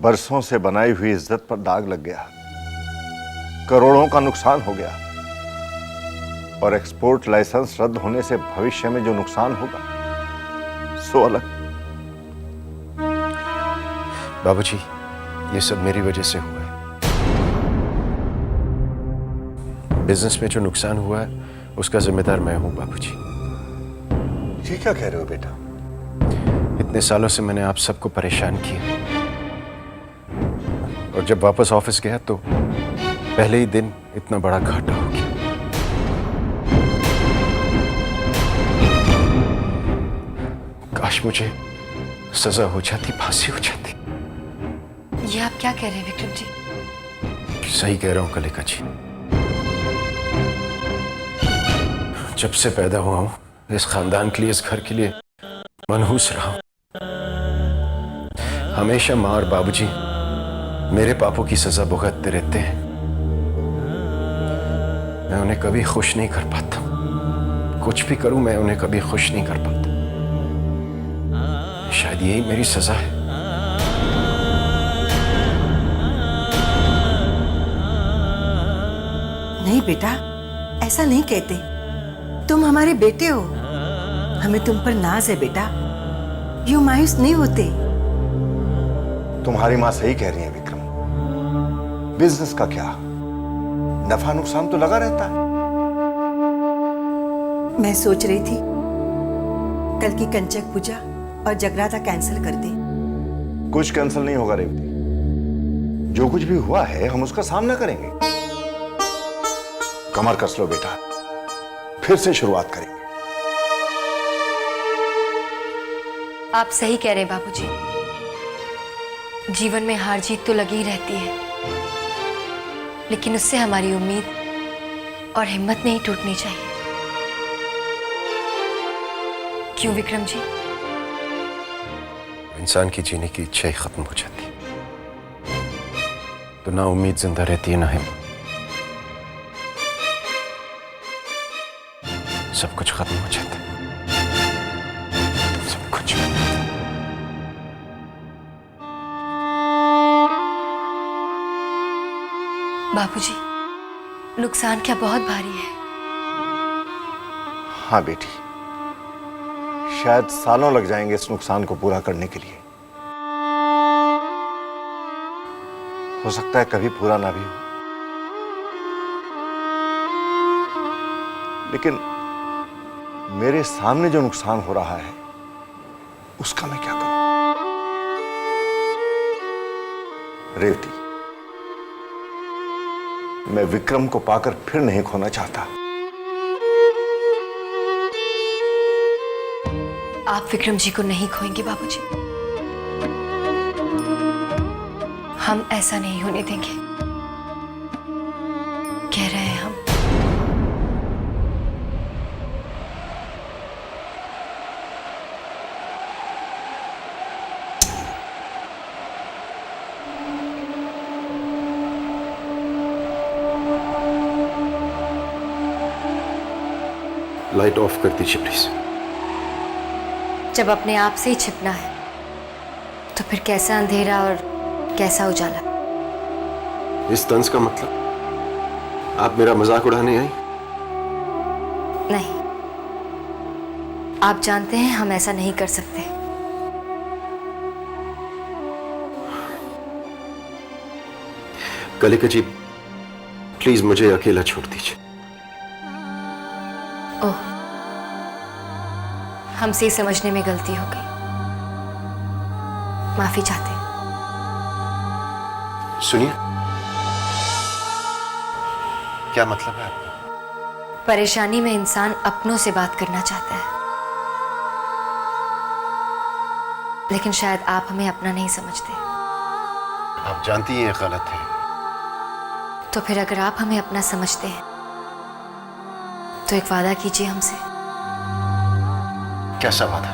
बरसों से बनाई हुई इज्जत पर दाग लग गया, करोड़ों का नुकसान हो गया, और एक्सपोर्ट लाइसेंस रद्द होने से भविष्य में जो नुकसान होगा सो अलग। बाबूजी, ये सब मेरी वजह से हुआ है। बिजनेस में जो नुकसान हुआ है उसका जिम्मेदार मैं हूं बाबूजी। ये क्या कह रहे हो बेटा? इतने सालों से मैंने आप सबको परेशान किया, और जब वापस ऑफिस गया तो पहले ही दिन इतना बड़ा घाटा हो गया। काश मुझे सजा हो जाती, फांसी हो जाती। ये आप क्या कह रहे हैं विक्रम जी? सही कह रहा हूं कलिका जी। जब से पैदा हुआ हूं इस खानदान के लिए, इस घर के लिए मनहूस रहा हूं। हमेशा माँ और बाबूजी मेरे पापों की सजा भुगतते रहते हैं। मैं उन्हें कभी खुश नहीं कर पाता। कुछ भी करूं मैं उन्हें कभी खुश नहीं कर पाता। शायद यही मेरी सजा है। नहीं बेटा, ऐसा नहीं कहते। तुम हमारे बेटे हो, हमें तुम पर नाज है बेटा। यूं मायूस नहीं होते। तुम्हारी मां सही कह रही है विक्रम। बिजनेस का क्या, नफा नुकसान तो लगा रहता है। मैं सोच रही थी कल की कंचक पूजा और जगराता कैंसिल कर दे। कुछ कैंसिल नहीं होगा रेवती। जो कुछ भी हुआ है हम उसका सामना करेंगे। कमर कस लो बेटा, फिर से शुरुआत करेंगे। आप सही कह रहे हैं बाबूजी। जीवन में हार जीत तो लगी ही रहती है, लेकिन उससे हमारी उम्मीद और हिम्मत नहीं टूटनी चाहिए। क्यों विक्रम जी? इंसान की जीने की इच्छा ही खत्म हो जाती है तो ना उम्मीद जिंदा रहती है, ना हिम्मत। सब कुछ खत्म हो जाता है, सब कुछ। बाबूजी, नुकसान क्या बहुत भारी है? हाँ बेटी, शायद सालों लग जाएंगे इस नुकसान को पूरा करने के लिए। हो सकता है कभी पूरा ना भी हो, लेकिन मेरे सामने जो नुकसान हो रहा है उसका मैं क्या करूं? रेवती, मैं विक्रम को पाकर फिर नहीं खोना चाहता। आप विक्रम जी को नहीं खोएंगे बाबूजी। हम ऐसा नहीं होने देंगे। कह रहे हैं हम। लाइट ऑफ कर दीजिए प्लीज। जब अपने आप से ही छिपना है तो फिर कैसा अंधेरा और कैसा उजाला? इस तंज का मतलब आप मेरा मजाक उड़ाने आई? नहीं, आप जानते हैं हम ऐसा नहीं कर सकते। कलिका जी, प्लीज मुझे अकेला छोड़ दीजिए। ओह, हमसे समझने में गलती हो गई, माफी चाहते हैं। सुनिए, क्या मतलब है आपका? परेशानी में इंसान अपनों से बात करना चाहता है, लेकिन शायद आप हमें अपना नहीं समझते। आप जानती हैं ये गलत है। तो फिर अगर आप हमें अपना समझते हैं तो एक वादा कीजिए हमसे। कैसा वादा?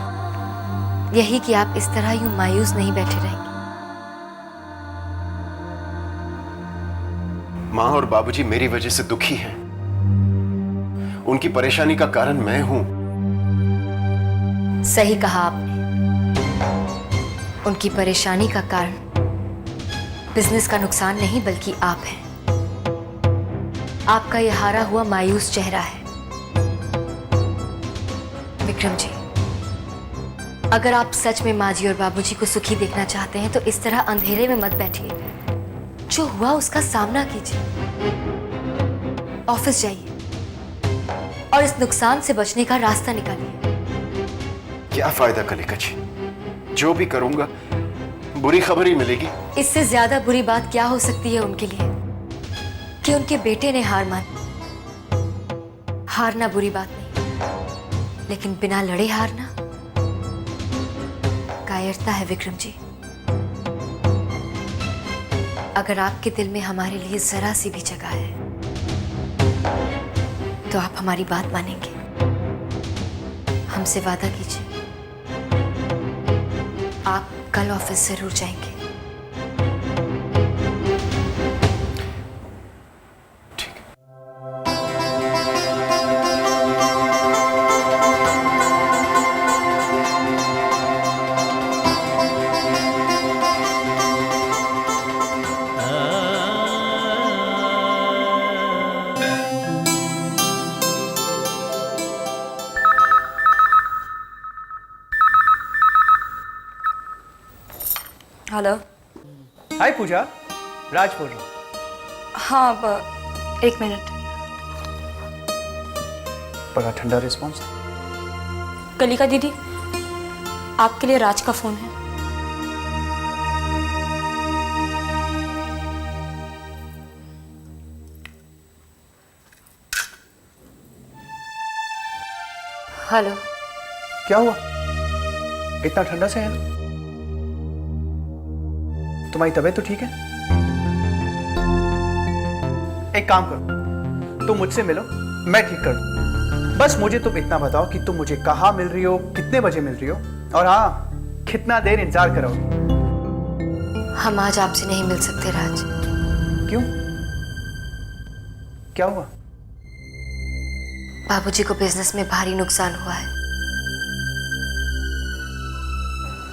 यही कि आप इस तरह यूं मायूस नहीं बैठे रहेंगे। माँ और बाबूजी मेरी वजह से दुखी हैं। उनकी परेशानी का कारण मैं हूं। सही कहा आपने। उनकी परेशानी का कारण बिजनेस का नुकसान नहीं बल्कि आप हैं। आपका यह हारा हुआ मायूस चेहरा है। विक्रम जी, अगर आप सच में माँ जी और बाबूजी को सुखी देखना चाहते हैं तो इस तरह अंधेरे में मत बैठिए। जो हुआ उसका सामना कीजिए, ऑफिस जाइए और इस नुकसान से बचने का रास्ता निकालिए। क्या फायदा कलिका जी, जो भी करूंगा बुरी खबर ही मिलेगी। इससे ज्यादा बुरी बात क्या हो सकती है उनके लिए कि उनके बेटे ने हार मानी। हारना बुरी बात नहीं, लेकिन बिना लड़े हारना कायरता है विक्रम जी। अगर आपके दिल में हमारे लिए जरा सी भी जगह है तो आप हमारी बात मानेंगे। हमसे वादा कीजिए, आप कल ऑफिस जरूर जाएंगे। हेलो। हाय पूजा, राज बोल रहा हूँ। हाँ, अब 1 मिनट। बड़ा ठंडा रिस्पॉन्स। कलिका दीदी, आपके लिए राज का फोन है। हेलो। क्या हुआ, इतना ठंडा से है? तुम्हारी तबीयत तो ठीक है? एक काम करो, तुम मुझसे मिलो, मैं ठीक कर दूं। बस मुझे तुम इतना बताओ कि तुम मुझे कहाँ मिल रही हो, कितने बजे मिल रही हो, और हाँ, कितना देर इंतजार करोगे? हम आज आपसे नहीं मिल सकते राज। क्यों, क्या हुआ? बाबूजी को बिजनेस में भारी नुकसान हुआ है।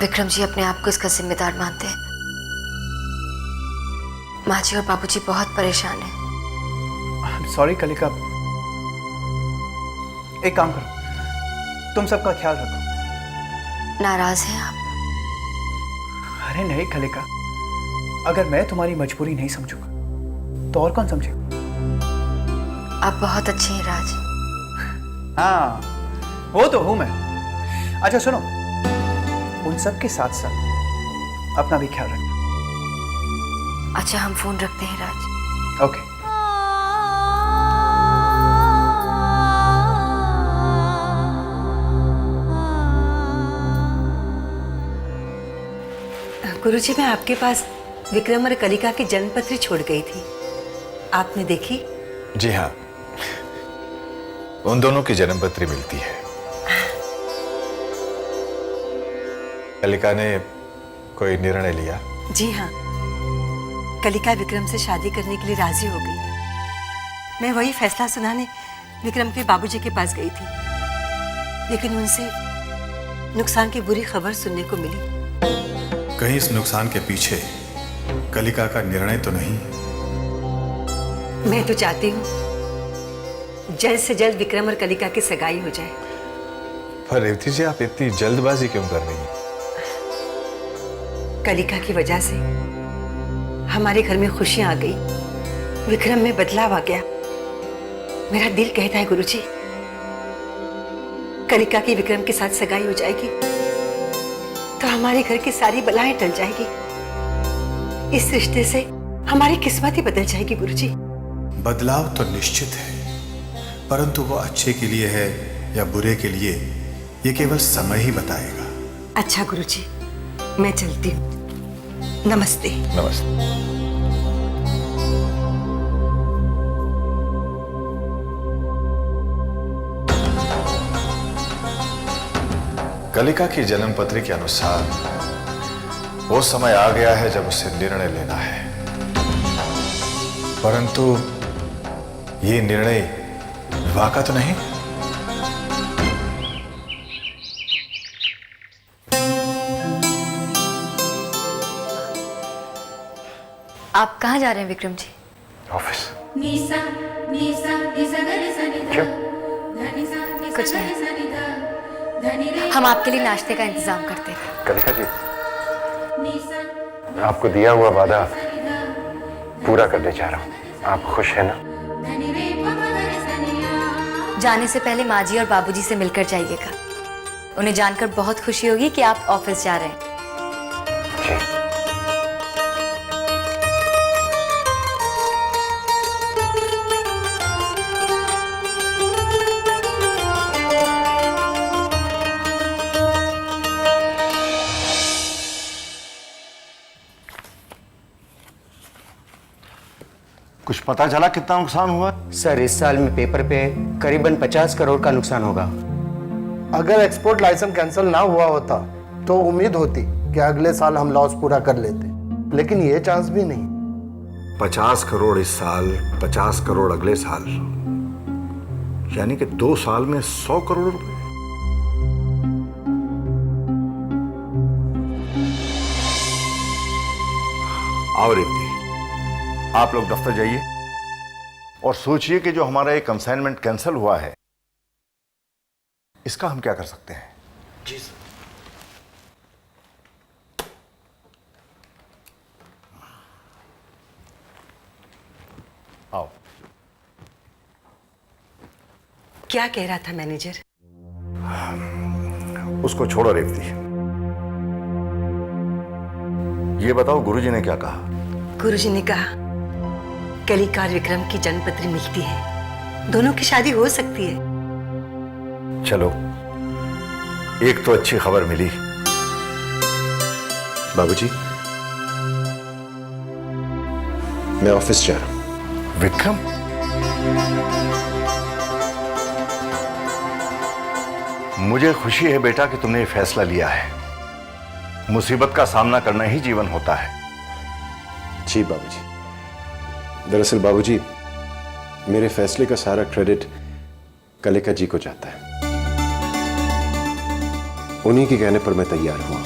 विक्रम जी अपने आप को इसका जिम्मेदार मानते हैं। माँ जी और बाबूजी बहुत परेशान हैं। सॉरी कलिका, एक काम करो, तुम सबका ख्याल रखो। नाराज हैं आप? अरे नहीं कलिका, अगर मैं तुम्हारी मजबूरी नहीं समझूंगा तो और कौन समझेगा? आप बहुत अच्छे हैं राज। हाँ, वो तो हूं मैं। अच्छा सुनो, उन सब के साथ साथ अपना भी ख्याल रखना। अच्छा, हम फोन रखते हैं राज। ओके। गुरुजी, मैं आपके पास विक्रम और कलिका की जन्मपत्री छोड़ गई थी, आपने देखी? जी हाँ, उन दोनों की जन्मपत्री मिलती है। कलिका ने कोई निर्णय लिया? जी हाँ, कलिका विक्रम से शादी करने के लिए राजी हो गई। मैं वही फैसला सुनाने विक्रम के बाबूजी के पास गई थी, लेकिन उनसे नुकसान की बुरी खबर सुनने को मिली। कहीं इस नुकसान के पीछे कलिका का निर्णय तो नहीं? मैं तो चाहती हूँ जल्द से जल्द विक्रम और कलिका की सगाई हो जाए। पर रेवती जी, आप इतनी जल्दबाजी क्यों कर रही हैं? कलिका की वजह से हमारे घर में खुशियां आ गई, विक्रम में बदलाव आ गया। मेरा दिल कहता है गुरुजी, कलिका की विक्रम के साथ सगाई हो जाएगी तो हमारे घर की सारी बलाएं टल जाएगी। इस रिश्ते से हमारी किस्मत ही बदल जाएगी गुरुजी। बदलाव तो निश्चित है, परंतु वो अच्छे के लिए है या बुरे के लिए, ये केवल समय ही बताएगा। अच्छा गुरुजी, मैं चलती हूँ। नमस्ते। नमस्ते। कलिका की जन्मपत्री के अनुसार वो समय आ गया है जब उसे निर्णय लेना है, परंतु ये निर्णय विवाह का तो नहीं। आप कहाँ जा रहे हैं विक्रम जी? ऑफिस। कुछ नहीं, हम आपके लिए नाश्ते का इंतजाम करते हैं। कलिका जी, मैं आपको दिया हुआ वादा पूरा करने जा रहा हूँ। आप खुश हैं ना? जाने से पहले माँ जी और बाबूजी से मिलकर जाइएगा। उन्हें जानकर बहुत खुशी होगी कि आप ऑफिस जा रहे हैं। जी। कुछ पता चला कितना नुकसान हुआ? सर, इस साल में पेपर पे करीबन 50 करोड़ का नुकसान होगा। अगर एक्सपोर्ट लाइसेंस कैंसिल ना हुआ होता तो उम्मीद होती कि अगले साल हम लॉस पूरा कर लेते, लेकिन ये चांस भी नहीं। 50 करोड़ इस साल, 50 करोड़ अगले साल, यानी कि 2 साल में 100 करोड़ रुपए। आओ रेवती, आप लोग दफ्तर जाइए और सोचिए कि जो हमारा ये कंसाइनमेंट कैंसिल हुआ है, इसका हम क्या कर सकते हैं। जी सर। आओ। क्या कह रहा था मैनेजर? उसको छोड़ो रेवती, ये बताओ गुरुजी ने क्या कहा? गुरुजी ने कहा कलिका और विक्रम की जन्मपत्री मिलती है, दोनों की शादी हो सकती है। चलो, एक तो अच्छी खबर मिली। बाबूजी, मैं ऑफिस जा रहा हूं। विक्रम, मुझे खुशी है बेटा कि तुमने ये फैसला लिया है। मुसीबत का सामना करना ही जीवन होता है। जी बाबूजी। दरअसल बाबूजी, मेरे फैसले का सारा क्रेडिट कलिका जी को जाता है। उन्हीं के कहने पर मैं तैयार हुआ।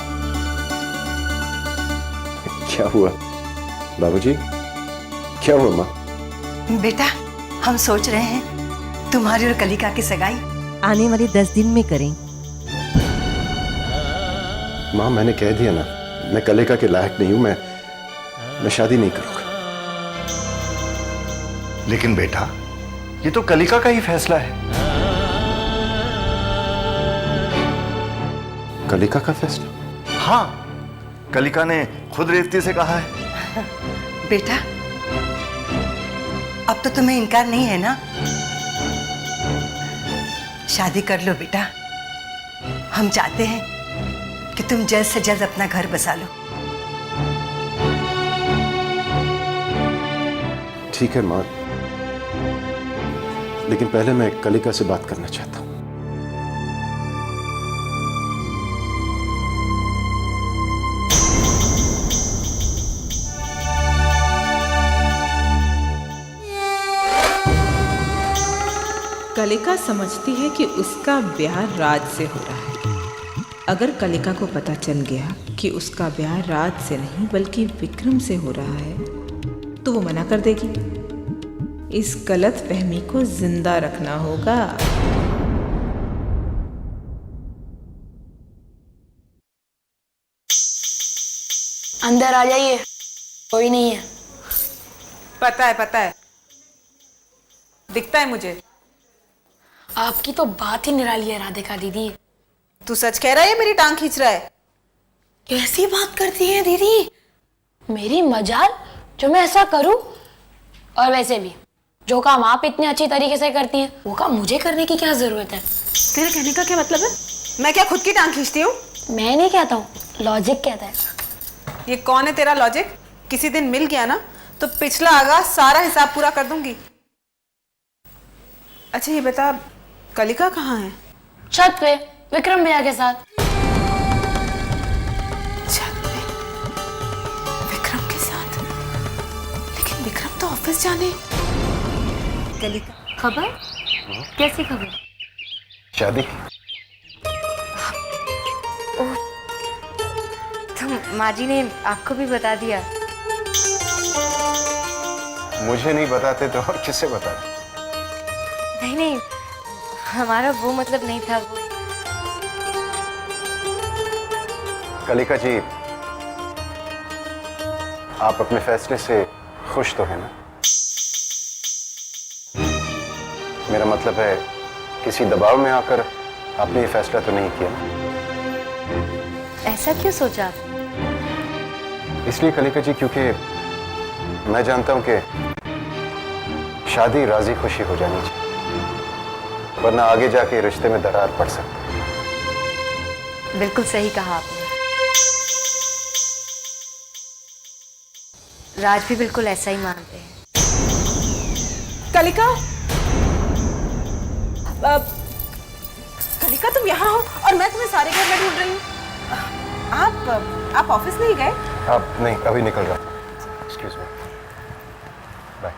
क्या हुआ बाबूजी? क्या हुआ माँ? बेटा, हम सोच रहे हैं तुम्हारी और कलिका की सगाई आने वाले 10 दिन में करें। माँ, मैंने कह दिया ना, मैं कलिका के लायक नहीं हूं। मैं शादी नहीं करूंगा। लेकिन बेटा, ये तो कलिका का ही फैसला है। कलिका का फैसला? हाँ, कलिका ने खुद रेवती से कहा है। बेटा, अब तो तुम्हें इनकार नहीं है ना? शादी कर लो बेटा। हम चाहते हैं कि तुम जल्द से जल्द अपना घर बसा लो। ठीक है माँ, लेकिन पहले मैं कलिका से बात करना चाहता हूं। कलिका समझती है कि उसका ब्याह राज से हो रहा है। अगर कलिका को पता चल गया कि उसका ब्याह राज से नहीं बल्कि विक्रम से हो रहा है तो वो मना कर देगी। इस गलत फहमी को जिंदा रखना होगा। अंदर आ जाइए, कोई नहीं है। पता है, दिखता है मुझे। आपकी तो बात ही निराली है राधिका दीदी। तू सच कह रहा है या मेरी टांग खींच रहा है? कैसी बात करती है दीदी? मेरी मजाल जो मैं ऐसा करूं। और वैसे भी जो काम आप इतने अच्छी तरीके से करती हैं वो काम मुझे करने की क्या जरूरत है? तेरे कहने का क्या मतलब है? मैं क्या खुद की टांग खींचती हूँ? मैं नहीं कहता हूँ, लॉजिक कहता है। ये कौन है तेरा लॉजिक? किसी दिन मिल गया ना तो पिछला आगा सारा हिसाब पूरा कर दूंगी। अच्छा ये बता, कलिका कहाँ है? छत पे विक्रम भैया के साथ। छत पे विक्रम के साथ? लेकिन विक्रम तो ऑफिस जाने। कलिका, खबर? कैसी खबर? शादी। तो माँ जी ने आपको भी बता दिया? मुझे नहीं बताते तो और किसे बताते? नहीं नहीं, हमारा वो मतलब नहीं था। वो कलिका जी, आप अपने फैसले से खुश तो हैं ना? मेरा मतलब है, किसी दबाव में आकर आपने ये फैसला तो नहीं किया ना? ऐसा क्यों सोचा आप? इसलिए कलिका जी, क्योंकि मैं जानता हूं कि शादी राजी खुशी हो जानी चाहिए, वरना आगे जाके रिश्ते में दरार पड़ सकती है। बिल्कुल सही कहा आपने। राज भी बिल्कुल ऐसा ही मानते हैं। कलिका, कलिका तुम यहाँ हो और मैं तुम्हें सारे घर में ढूंढ रही हूँ। आप ऑफिस नहीं गए? आप नहीं, अभी निकल रहा था। Excuse me, bye.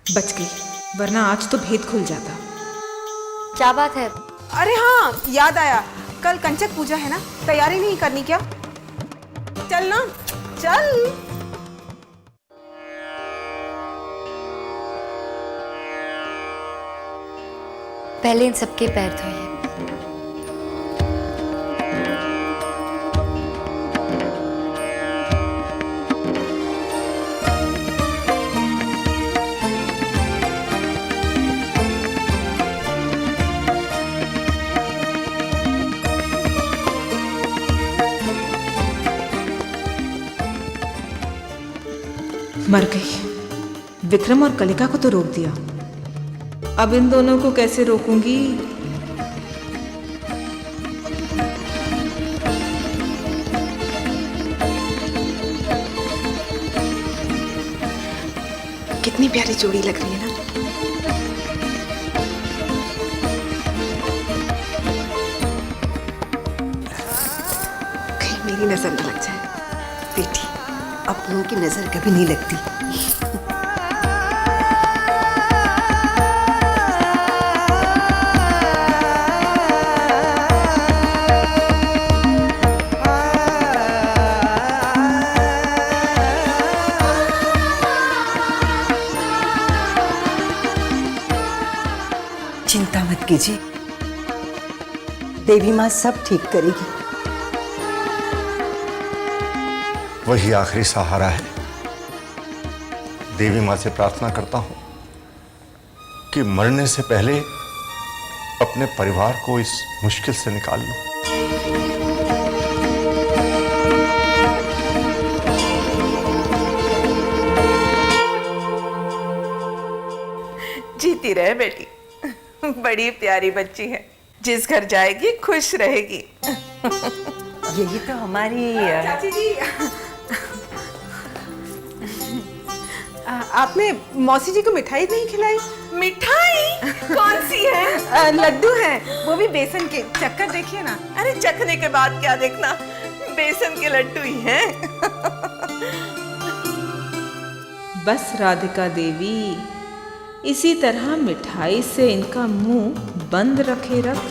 बच गई, वरना आज तो भेद खुल जाता। क्या बात है? अरे हाँ, याद आया, कल कंचक पूजा है ना, तैयारी नहीं करनी क्या? चल ना, चल। पहले इन सबके पैर धोइए। मर गई। विक्रम और कलिका को तो रोक दिया, अब इन दोनों को कैसे रोकूंगी? कितनी प्यारी जोड़ी लग रही है ना। कहीं मेरी नजर न लग जाए। बेटी, अपनों की नजर कभी नहीं लगती। चिंता मत कीजिए, देवी माँ सब ठीक करेगी। वही आखिरी सहारा है। देवी माँ से प्रार्थना करता हूं कि मरने से पहले अपने परिवार को इस मुश्किल से निकाल लूं। जीती रहे बेटी, बड़ी प्यारी बच्ची है, जिस घर जाएगी खुश रहेगी। यही तो हमारी चाची जी, आपने मौसी जी को मिठाई नहीं खिलाई? मिठाई कौन सी है? लड्डू है, वो भी बेसन के। चक्कर देखिए ना। अरे चखने के बाद क्या देखना, बेसन के लड्डू ही हैं। बस राधिका देवी, इसी तरह मिठाई से इनका मुंह बंद रखे रख।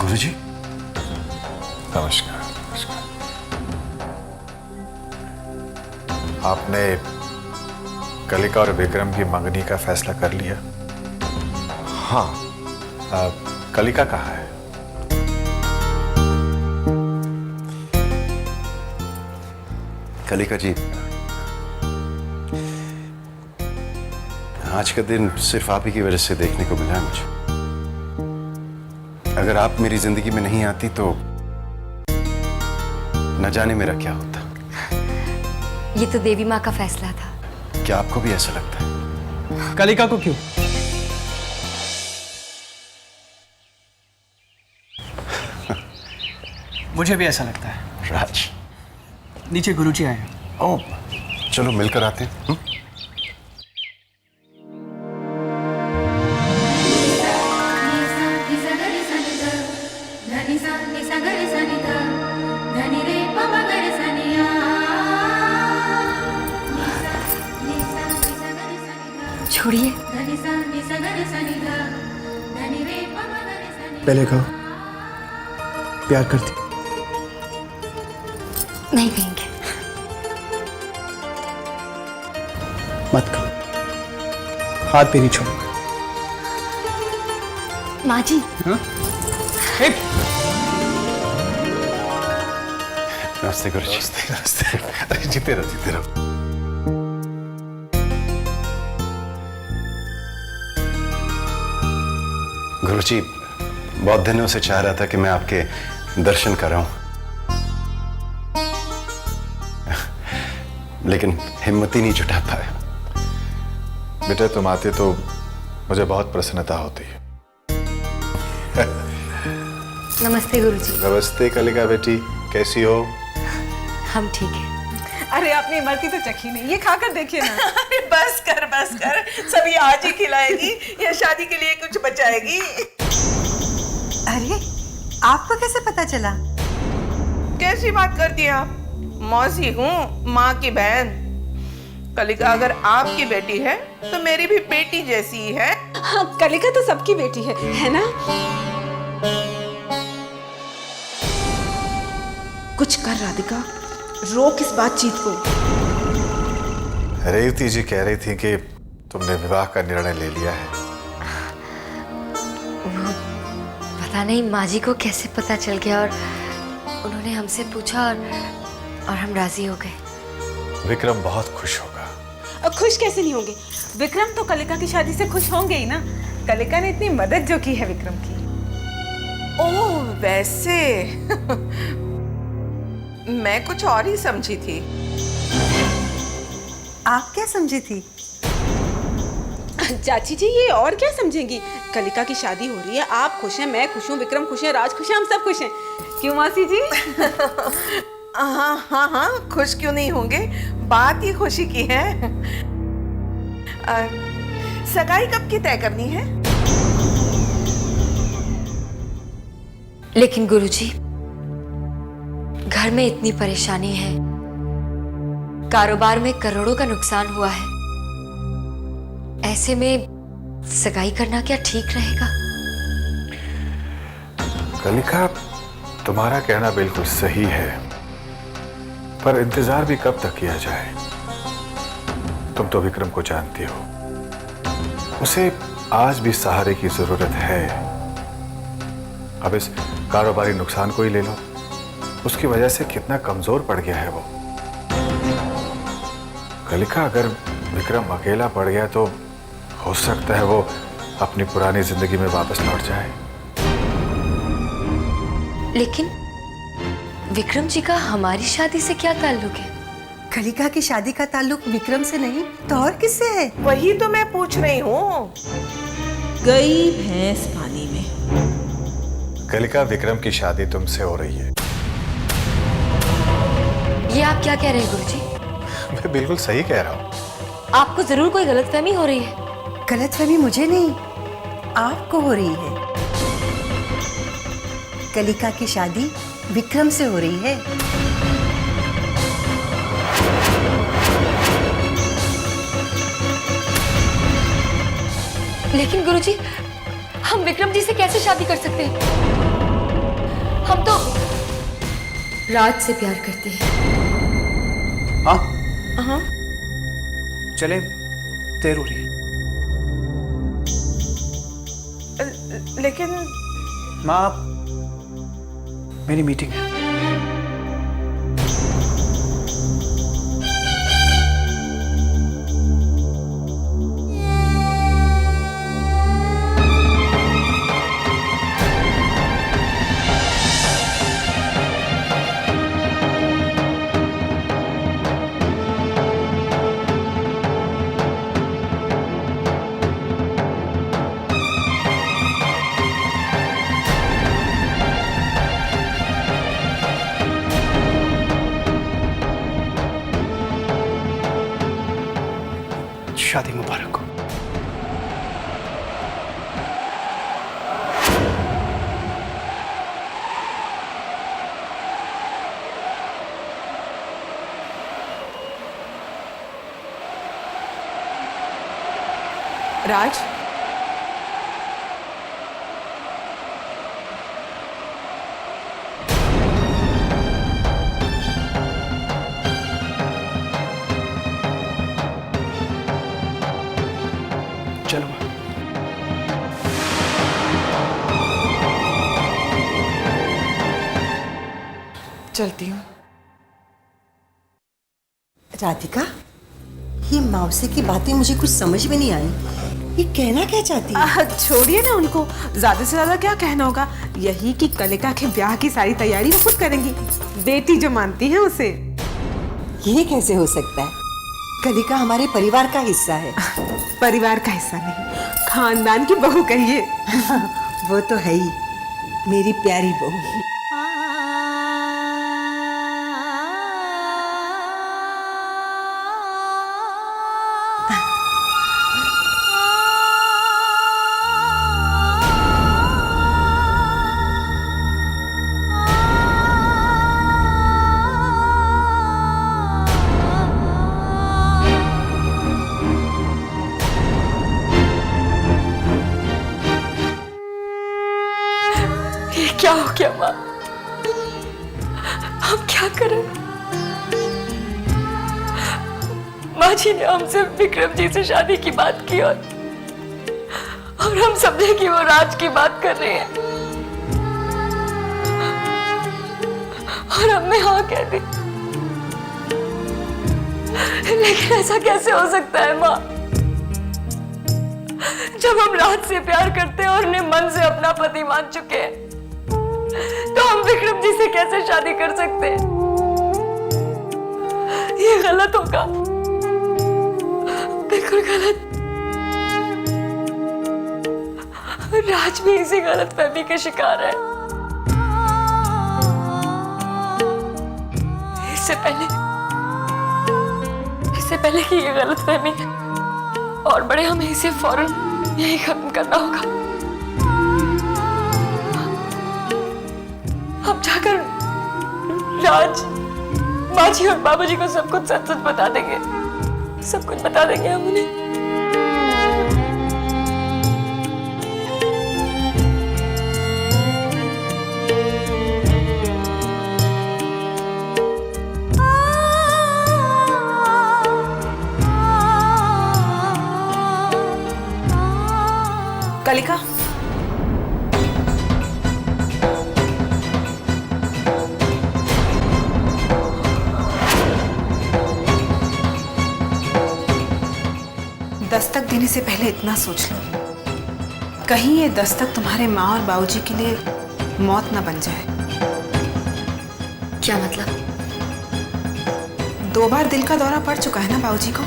गुरुजी, नमस्कार। आपने कलिका और विक्रम की मंगनी का फैसला कर लिया? हाँ। कलिका कहाँ है? कलिका जी, आज का दिन सिर्फ आप ही की वजह से देखने को मिला है मुझे। अगर आप मेरी जिंदगी में नहीं आती तो न जाने मेरा क्या होता। ये तो देवी माँ का फैसला था। क्या आपको भी ऐसा लगता है? कलिका को क्यों? मुझे भी ऐसा लगता है। राज, नीचे गुरुजी आए हैं। ओह, चलो मिलकर आते हैं। छोड़िए। पहले कहो, प्यार करती? नहीं कहेंगे। मत कहो, हाथ भी नहीं छोड़ूंगा। माँ जी। नमस्ते गुरुजी। नमस्ते। अरे जीते रहो, जीते रहो। गुरुजी, बहुत दिनों से चाह रहा था कि मैं आपके दर्शन कराऊं, लेकिन हिम्मत ही नहीं जुटा पाया। बेटा तुम आते तो मुझे बहुत प्रसन्नता होती है। नमस्ते गुरुजी। नमस्ते कलिका बेटी, कैसी हो? हम ठीक हैं। अरे आपने इमरती तो चखी नहीं, ये खाकर देखिए ना। अरे बस कर, सभी आज ही खिलाएगी या शादी के लिए कुछ बचाएगी? अरे आपको कैसे पता चला? कैसी बात करती हैं आप? मौसी हूँ, माँ की बहन। कलिका अगर आपकी बेटी है तो मेरी भी बेटी जैसी ही है। हाँ, कलिका तो सबकी बेटी है ना? कुछ कर राधिका, रोक इस बातचीत को। रेवती जी कह रही थी कि तुमने विवाह का निर्णय ले लिया है। पता नहीं माँ जी को कैसे पता चल गया, और उन्होंने हमसे पूछा और हम राजी हो गए। विक्रम बहुत खुश होगा। खुश कैसे नहीं होंगे? विक्रम तो कलिका की शादी से खुश होंगे ही ना। कलिका ने इतनी मदद जो की है विक्रम की। ओह वैसे मैं कुछ और ही समझी थी। आप क्या समझी थी? चाची जी ये और क्या समझेंगी? कलिका की शादी हो रही है, आप खुश हैं, मैं खुश हूँ, विक्रम खुश है, राज खुश है, हम सब खुश हैं। क्यों मासी जी? हाँ, खुश क्यों नहीं होंगे? बात ही खुशी की है। सगाई कब की तय करनी है? लेकिन गुरुजी, घर में इतनी परेशानी है, कारोबार में करोड़ों का नुकसान हुआ है, ऐसे में सगाई करना क्या ठीक रहेगा? कलिका, तुम्हारा कहना बिल्कुल सही है, पर इंतजार भी कब तक किया जाए? तुम तो विक्रम को जानती हो, उसे आज भी सहारे की जरूरत है। अब इस कारोबारी नुकसान को ही ले लो, उसकी वजह से कितना कमजोर पड़ गया है वो। कलिका, अगर विक्रम अकेला पड़ गया तो हो सकता है वो अपनी पुरानी जिंदगी में वापस लौट जाए। लेकिन विक्रम जी का हमारी शादी से क्या ताल्लुक है? कलिका की शादी का ताल्लुक विक्रम से नहीं तो और किससे है? वही तो मैं पूछ रही हूँ। गई भैंस पानी में। कलिका, विक्रम की शादी तुमसे हो रही है। ये आप क्या कह रहे हैं गुरुजी? मैं बिल्कुल सही कह रहा हूँ। आपको जरूर कोई गलतफहमी हो रही है। गलतफहमी मुझे नहीं, आपको हो रही है। कलिका की शादी विक्रम से हो रही है। लेकिन गुरुजी, हम विक्रम जी से कैसे शादी कर सकते हैं? हम तो राज से प्यार करते हैं। हाँ, चले, देर हो रही है। लेकिन माँ, मेरी मीटिंग है। शादी मुबारक हो। राज, चलो। चलती हूँ। राधिका, ये मौसी की बातें मुझे कुछ समझ में नहीं आई। ये कहना क्या चाहती है? छोड़िए ना उनको, ज्यादा से ज्यादा क्या कहना होगा, यही कि कलिका के ब्याह की सारी तैयारी वो खुद करेंगी, बेटी जो मानती है उसे। ये कैसे हो सकता है? कलिका हमारे परिवार का हिस्सा है। परिवार का हिस्सा नहीं, खानदान की बहू कहिए। वो तो है ही, मेरी प्यारी बहू। क्या हो गया माँ? हम क्या करें? माँ जी ने हमसे विक्रम जी से शादी की बात की और हम समझे कि वो राज की बात कर रहे हैं और हमने हाँ कह दी। लेकिन ऐसा कैसे हो सकता है माँ? जब हम राज से प्यार करते हैं और उन्हें मन से अपना पति मान चुके हैं, तो हम विक्रम जी से कैसे शादी कर सकते हैं? ये गलत होगा, बिल्कुल गलत। राज भी इसी गलतफहमी के शिकार है। इससे पहले कि ये गलतफहमी और बड़े, हमें इसे फौरन यही खत्म करना होगा। हम जाकर राज, माजी और बाबूजी को सब कुछ सच सच बता देंगे। सब कुछ बता देंगे हम उन्हें। कलिका, दस्तक देने से पहले इतना सोच लो, कहीं ये दस्तक तुम्हारे माँ और बाबूजी के लिए मौत न बन जाए। क्या मतलब? 2 बार दिल का दौरा पड़ चुका है ना बाबूजी को,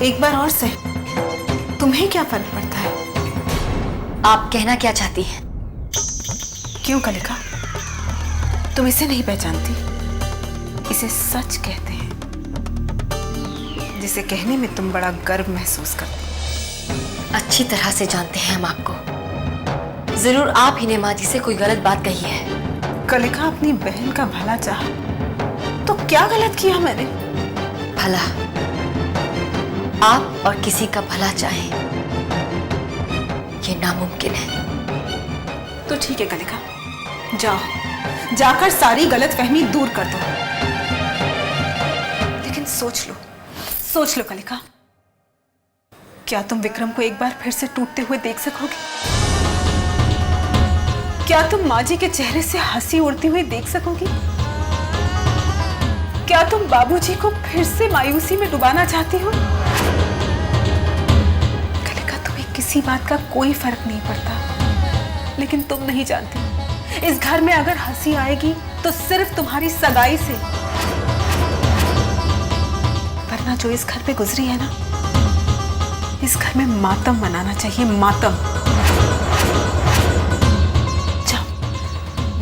एक बार और सही, तुम्हें क्या फर्क पड़ता है? आप कहना क्या चाहती हैं? क्यों कलिका, तुम इसे नहीं पहचानती? इसे सच कहते हैं, जिसे कहने में तुम बड़ा गर्व महसूस करती। अच्छी तरह से जानते हैं हम आपको। जरूर आप ही ने माँ जी से कोई गलत बात कही है। कलिका, अपनी बहन का भला चाहा तो क्या गलत किया मैंने? भला? आप और किसी का भला चाहें ये नामुमकिन है। तो ठीक है कलिका, जाओ, जाकर सारी गलतफहमी दूर कर दो। लेकिन सोच लो कलिका, क्या तुम विक्रम को एक बार फिर से टूटते हुए देख सकोगे? क्या तुम माँ जी के चेहरे से हंसी उड़ती हुई देख सकोगी? क्या तुम बाबूजी को फिर से मायूसी में डुबाना चाहती हो? कलिका, तुम्हें किसी बात का कोई फर्क नहीं पड़ता, लेकिन तुम नहीं जानती, इस घर में अगर हंसी आएगी तो सिर्फ तुम्हारी सगाई से, वरना जो इस घर पे गुजरी है ना, इस घर में मातम मनाना चाहिए, मातम।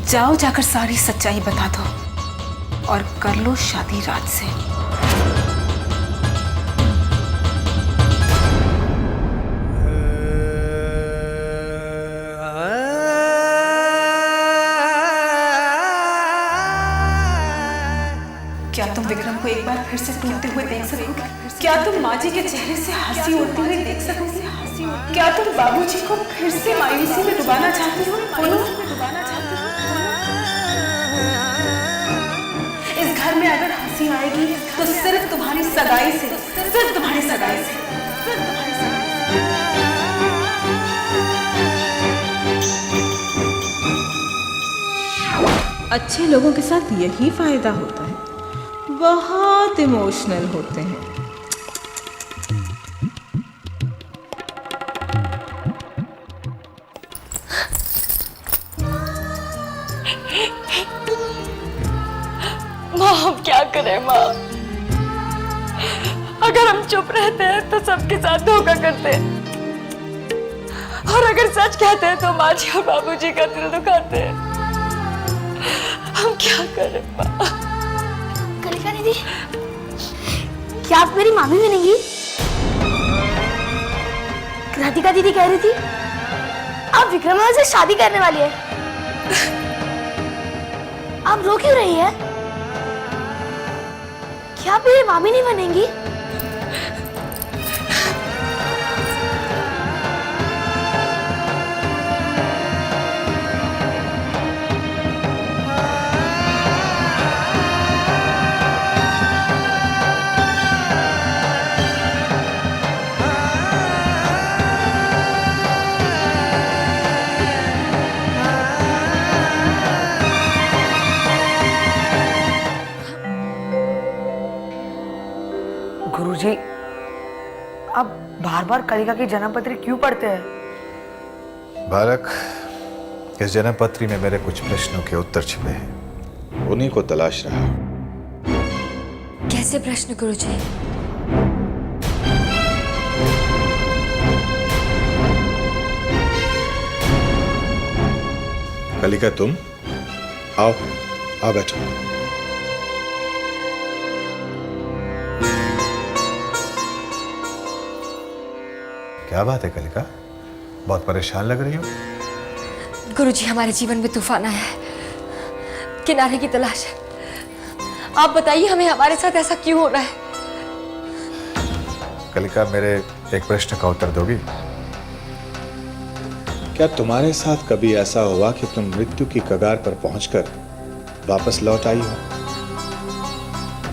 जाओ, जाकर सारी सच्चाई बता दो और कर लो शादी राज से। क्या तुम विक्रम को एक बार फिर से टूटते हुए देख सकोगे? क्या तुम माँ जी के चेहरे से हंसी उड़ती हुई देख सकोगे? क्या तुम बाबूजी को फिर से मायूसी में डुबाना चाहती हो? बोलो, इस घर में अगर हंसी आएगी तो सिर्फ तुम्हारी सगाई से, सिर्फ तुम्हारी सगाई से, सिर्फ तुम्हारी सगाई से। अच्छे लोगों के साथ यही फायदा होता है, बहुत इमोशनल होते हैं। माँ हम क्या करें माँ? अगर हम चुप रहते हैं तो सबके साथ धोखा करते हैं, और अगर सच कहते हैं तो माँ जी और बाबूजी का दिल दुखाते हैं। हम क्या करें माँ? कलिका दीदी, क्या आप मेरी मामी बनेंगी? राधिका दीदी कह रही थी आप विक्रम से शादी करने वाली है। आप रो क्यों रही है? क्या आप मेरी मामी नहीं बनेंगी? गुरुजी, आप बार बार कलिका की जन्म पत्री क्यों पढ़ते हैं? बालक, इस जन्म पत्री में मेरे कुछ प्रश्नों के उत्तर छिपे हैं, उन्हीं को तलाश रहा हूं। कैसे प्रश्न गुरुजी? कलिका, तुम आओ, आओ बैठो। क्या बात है कलिका, बहुत परेशान लग रही हो? गुरुजी, हमारे जीवन में तूफान आया है, किनारे की तलाश है। आप बताइए हमें हमारे साथ ऐसा क्यों हो रहा है? कलिका, मेरे एक प्रश्न का उत्तर दोगी? क्या तुम्हारे साथ कभी ऐसा हुआ कि तुम मृत्यु की कगार पर पहुंचकर वापस लौट आई हो?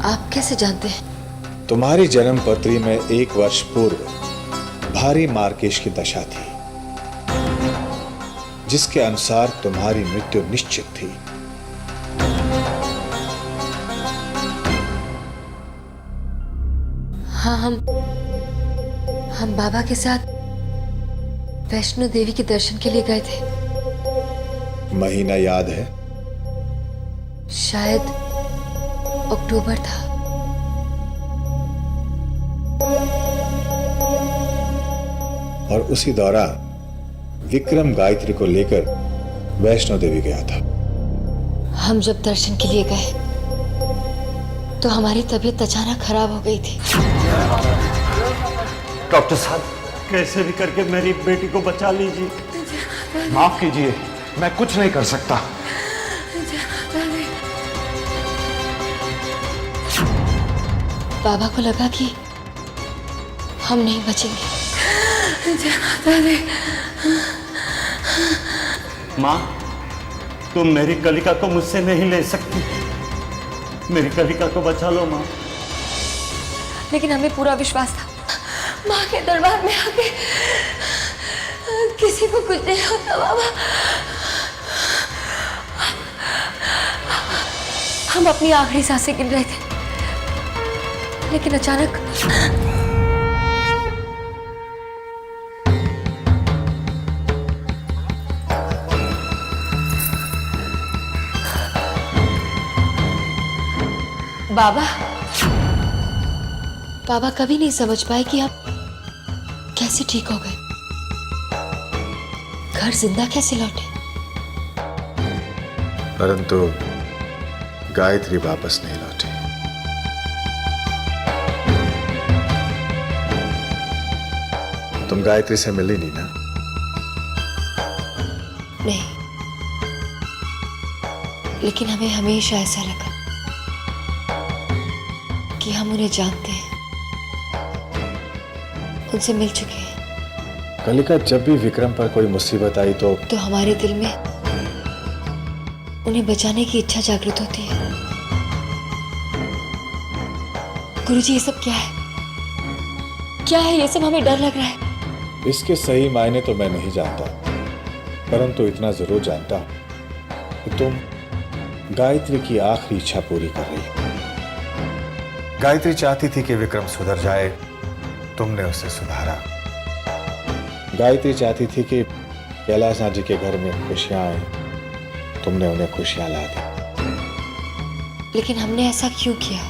आप कैसे जानते हैं? तुम्हारी जन्म पत्री में 1 वर्ष पूर्व भारी मार्केश की दशा थी, जिसके अनुसार तुम्हारी मृत्यु निश्चित थी। हाँ, हम बाबा के साथ वैष्णो देवी के दर्शन के लिए गए थे। महीना याद है? शायद अक्टूबर था। और उसी दौरान विक्रम गायत्री को लेकर वैष्णो देवी गया था। हम जब दर्शन के लिए गए तो हमारी तबीयत अचानक खराब हो गई थी। डॉक्टर साहब, कैसे भी करके मेरी बेटी को बचा लीजिए। माफ कीजिए, मैं कुछ नहीं कर सकता। बाबा को लगा कि हम नहीं बचेंगे। माँ, तुम मेरी कलिका को मुझसे नहीं ले सकती। मेरी कलिका को बचा लो माँ। लेकिन हमें पूरा विश्वास था, माँ के दरबार में आके किसी को कुछ नहीं होता। बाबा, हम अपनी आखिरी सांसें गिन रहे थे, लेकिन अचानक बाबा कभी नहीं समझ पाए कि आप कैसे ठीक हो गए, घर जिंदा कैसे लौटे। परंतु गायत्री वापस नहीं लौटी। तुम गायत्री से मिली नहीं ना? नहीं, लेकिन हमें हमेशा ऐसा लगा कि हम उन्हें जानते हैं, उनसे मिल चुके हैं। कलिका, जब भी विक्रम पर कोई मुसीबत आई तो हमारे दिल में उन्हें बचाने की इच्छा जागृत होती है। गुरुजी, ये सब क्या है? क्या है ये सब? हमें डर लग रहा है। इसके सही मायने तो मैं नहीं जानता, परंतु इतना जरूर जानता हूं कि तुम गायत्री की आखिरी इच्छा पूरी कर रही है। गायत्री चाहती थी कि विक्रम सुधर जाए, तुमने उसे सुधारा। गायत्री चाहती थी कि कैलाश नाथ जी के घर में खुशियां आए, तुमने उन्हें खुशियां ला दी। लेकिन हमने ऐसा क्यों किया?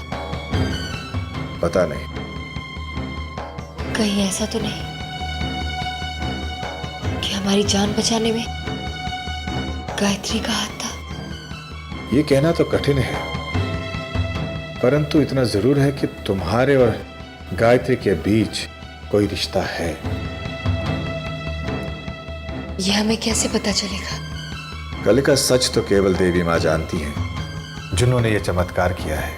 पता नहीं। कहीं ऐसा तो नहीं कि हमारी जान बचाने में गायत्री का हाथ था? ये कहना तो कठिन है, परंतु इतना जरूर है कि तुम्हारे और गायत्री के बीच कोई रिश्ता है। यह हमें कैसे पता चलेगा? कलिका, सच तो केवल देवी माँ जानती हैं, जिन्होंने ये चमत्कार किया है।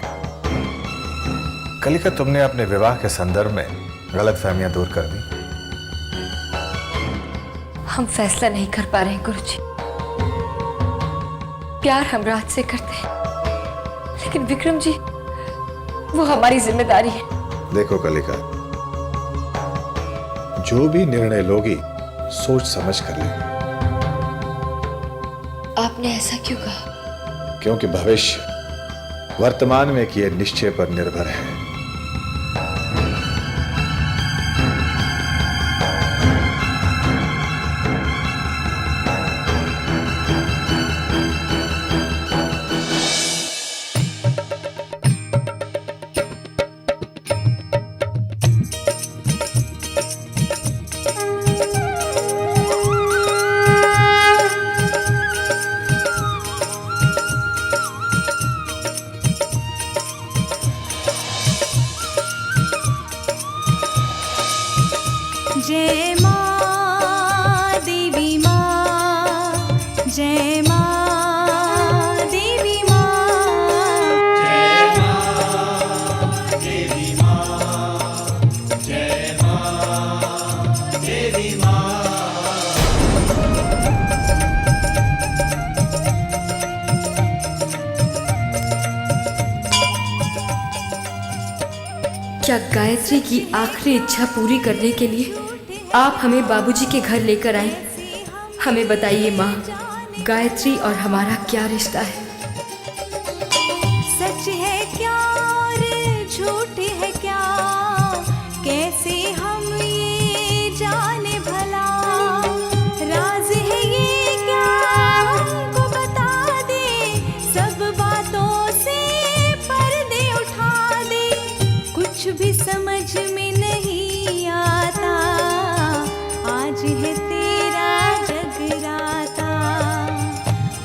कलिका, तुमने अपने विवाह के संदर्भ में गलतफहमियां दूर कर दी। हम फैसला नहीं कर पा रहे हैं गुरुजी। प्यार हम राज से करते हैं, लेकिन विक्रम जी वो हमारी जिम्मेदारी है। देखो कलिका, जो भी निर्णय लोगी सोच समझ कर ले। आपने ऐसा क्यों कहा? क्योंकि भविष्य वर्तमान में किए निश्चय पर निर्भर है। जय माँ देवी माँ, जय माँ देवी माँ, जय माँ देवी माँ, जय माँ देवी माँ। क्या गायत्री की आखिरी इच्छा पूरी करने के लिए आप हमें बाबूजी के घर लेकर आए? हमें बताइए माँ, गायत्री और हमारा क्या रिश्ता है? सच है क्या और झूठ है क्या, कैसे हम ये जाने भला, राज है ये क्या हमको बता दे, सब बातों से पर्दे उठा दे, कुछ भी समझ में नहीं आता, आज है तेरा जगराता,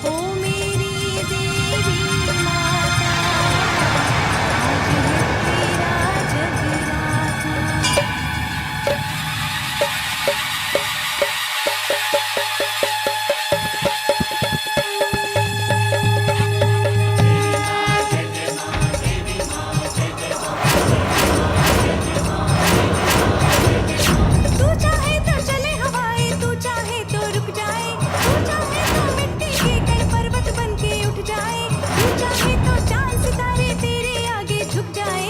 ओ मेरी देवी माता, आज है तेरा तू चाहे तो चले हवाएं, तू चाहे तो रुक जाए, तू चाहे तो मिट्टी के कण पर्वत बन के उठ जाए, तू चाहे तो चांद सितारे तेरे आगे झुक जाए।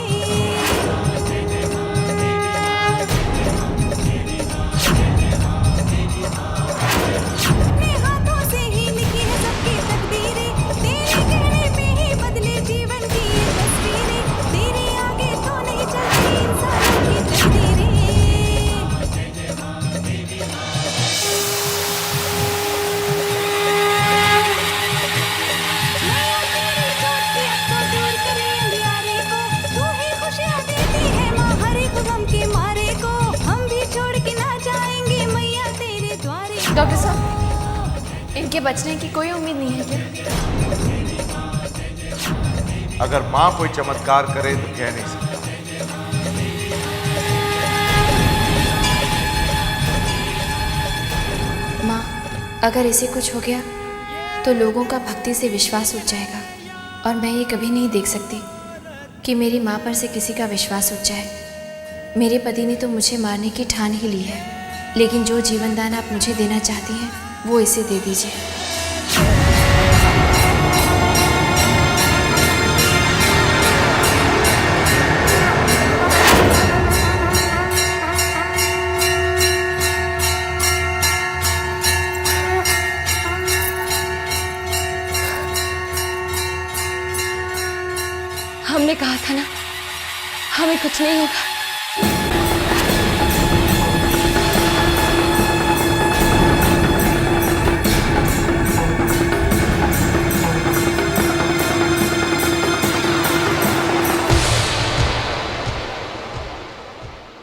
अपने हाथों से ही लिखी है सबकी तकदीरें, तेरे कहने पे ही बदले जीवन की ये तस्वीरें, तेरे आगे तो नहीं चलती इंसानों की तकदीरें। डॉक्टर साहब, इनके बचने की कोई उम्मीद नहीं है क्या? अगर माँ कोई चमत्कार करे तो कह नहीं सकता। माँ, अगर इसे कुछ हो गया तो लोगों का भक्ति से विश्वास उठ जाएगा, और मैं ये कभी नहीं देख सकती कि मेरी माँ पर से किसी का विश्वास उठ जाए। मेरे पति ने तो मुझे मारने की ठान ही ली है, लेकिन जो जीवन दान आप मुझे देना चाहती हैं वो इसे दे दीजिए। हमने कहा था ना, हमें कुछ नहीं होगा।